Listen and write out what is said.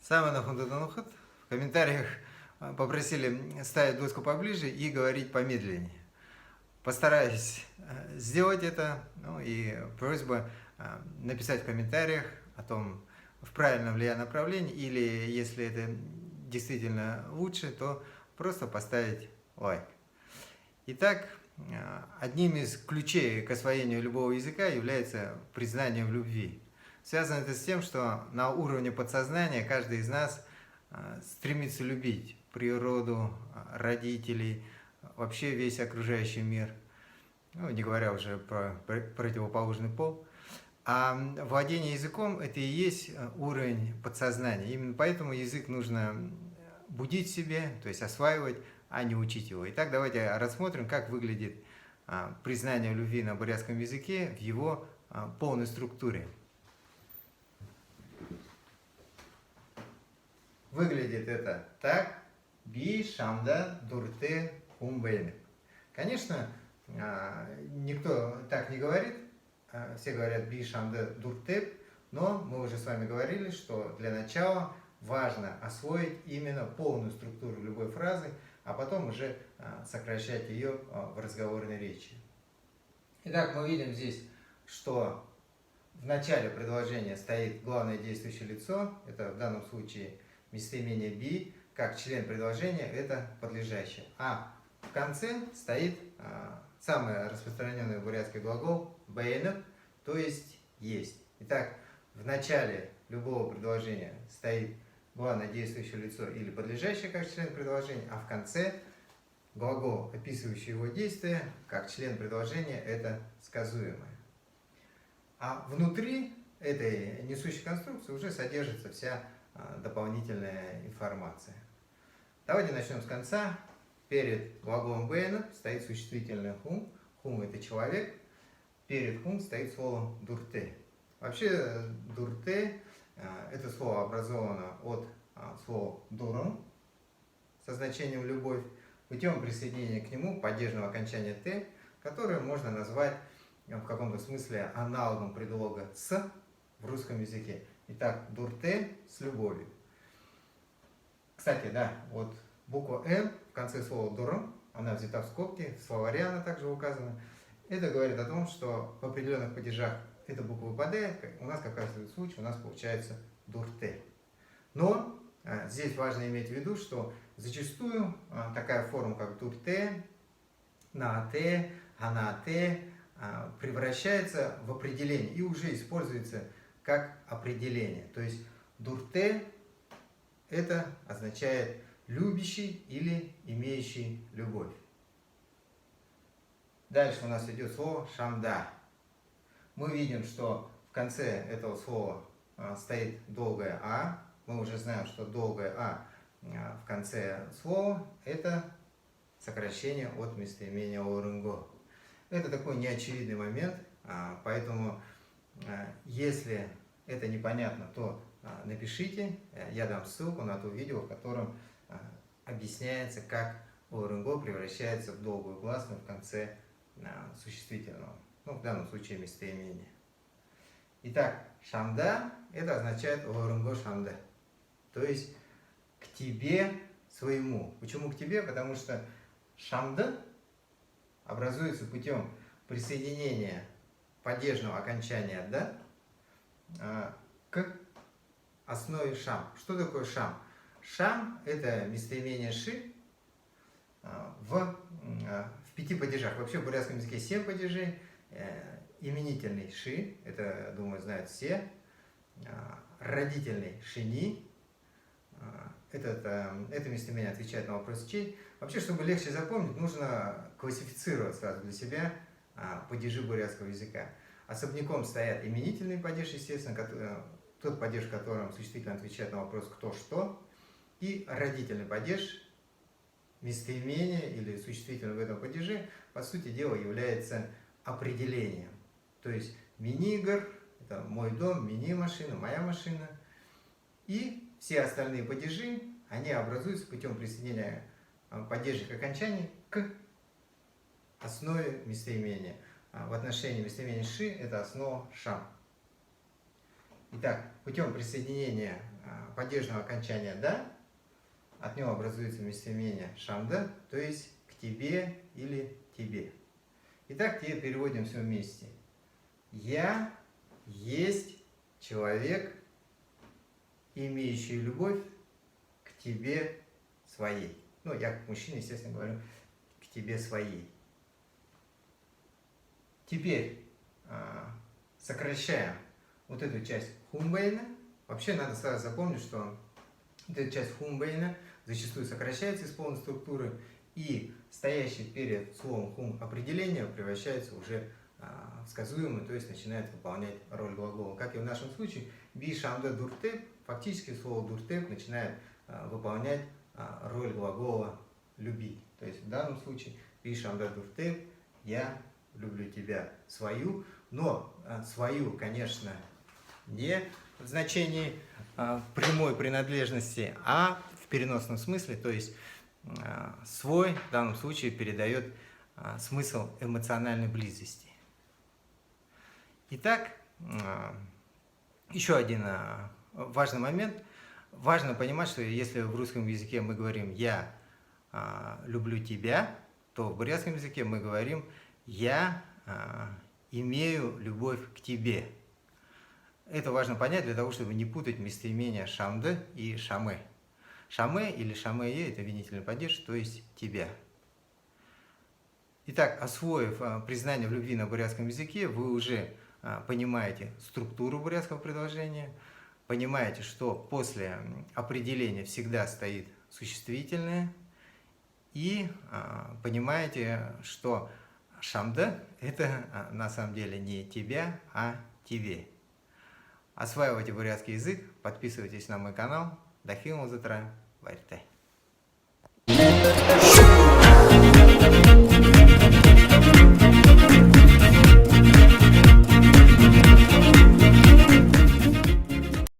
Самый нахуй в комментариях попросили ставить доску поближе и говорить помедленнее. Постараюсь сделать это, ну и просьба написать в комментариях о том, в правильном ли я направлении, или если это действительно лучше, то просто поставить лайк. Итак, одним из ключей к освоению любого языка является признание в любви. Связано это с тем, что на уровне подсознания каждый из нас стремится любить природу, родителей, вообще весь окружающий мир, ну, не говоря уже про противоположный пол. А владение языком – это и есть уровень подсознания. Именно поэтому язык нужно будить в себе, то есть осваивать, а не учить его. Итак, давайте рассмотрим, как выглядит признание в любви на бурятском языке в его полной структуре. Выглядит это так: би, шамда, дурте, умбейны. Конечно, никто так не говорит, все говорят би, шамда, дурте, но мы уже с вами говорили, что для начала важно освоить именно полную структуру любой фразы, а потом уже сокращать ее в разговорной речи. Итак, мы видим здесь, что в начале предложения стоит главное действующее лицо, это в данном случае местоимение be, как член предложения, это подлежащее. А в конце стоит самый распространенный бурятский глагол бейнов, то есть есть. Итак, в начале любого предложения стоит главное действующее лицо или подлежащее как член предложения, а в конце глагол, описывающий его действие, как член предложения, это сказуемое. А внутри этой несущей конструкции уже содержится вся дополнительная информация. Давайте начнем с конца. Перед глаголом бейна стоит существительное хум. Хум – это человек. Перед хум стоит слово дурте. Вообще дурте – это слово образовано от слова дурам со значением любовь, путем присоединения к нему падежного окончания т, которое можно назвать в каком-то смысле аналогом предлога с в русском языке. Итак, дурте с любовью. Кстати, да, вот буква «н» в конце слова «дурам», она взята в скобки, в словаре она также указана. Это говорит о том, что в определенных падежах эта буква выпадает, у нас, как раз в этом случае, у нас получается дурте. Но здесь важно иметь в виду, что зачастую такая форма, как дурте, наате, анате, превращается в определение и уже используется как определение. То есть дурте это означает любящий или имеющий любовь. Дальше у нас идет слово шамда. Мы видим, что в конце этого слова стоит долгое а. Мы уже знаем, что долгое а в конце слова это сокращение от местоимения орынго. Это такой неочевидный момент, поэтому если это непонятно, то напишите, я дам ссылку на то видео, в котором объясняется, как орынго превращается в долгую гласную в конце существительного, ну, в данном случае местоимения. Итак, шамда это означает орынго шамда, то есть к тебе своему. Почему к тебе? Потому что шамда образуется путем присоединения падежного окончания да к основе шам. Что такое шам? Шам это местоимение ши в 5 падежах. Вообще в бурятском языке 7 падежей. Именительный ши, это, думаю, знают все. Родительный шини. Это местоимение отвечает на вопрос чей. Вообще, чтобы легче запомнить, нужно классифицировать сразу для себя падежи бурятского языка. Особняком стоят именительный падеж, естественно, тот падеж, в котором существительно отвечает на вопрос кто что, и родительный падеж, местоимение или существительное в этом падеже, по сути дела, является определением. То есть минигар – это мой дом, мини-машина, моя машина. И все остальные падежи, они образуются путем присоединения падежных окончаний к основе местоимения. В отношении местоимения ши это основа шам. Итак, путем присоединения падежного окончания да, от него образуется местоимение шамда, то есть к тебе или тебе. Итак, теперь переводим все вместе. Я есть человек, имеющий любовь к тебе своей. Ну, я как мужчина, естественно, говорю к тебе своей. Теперь сокращаем вот эту часть хумбейна. Вообще надо сразу запомнить, что вот эта часть хумбейна зачастую сокращается из полной структуры, и стоящий перед словом хум определение превращается уже в сказуемое, то есть начинает выполнять роль глагола. Как и в нашем случае, би шамда дуртеп, фактически слово дуртеп начинает выполнять роль глагола любить. То есть в данном случае би шамда дуртеп, я люблю тебя свою, но свою, конечно, не в значении прямой принадлежности, а в переносном смысле, то есть свой в данном случае передает смысл эмоциональной близости. Итак, еще один важный момент. Важно понимать, что если в русском языке мы говорим «я люблю тебя», то в бурятском языке мы говорим «я имею любовь к тебе». Это важно понять для того, чтобы не путать местоимения шамды и шаме. Шаме или шамее – это винительный падеж, то есть тебя. Итак, освоив признание в любви на бурятском языке, вы уже понимаете структуру бурятского предложения, понимаете, что после определения всегда стоит существительное, и понимаете, что шамда – это на самом деле не тебя, а тебе. Осваивайте бурятский язык, подписывайтесь на мой канал. Дахим Узатра Варьте.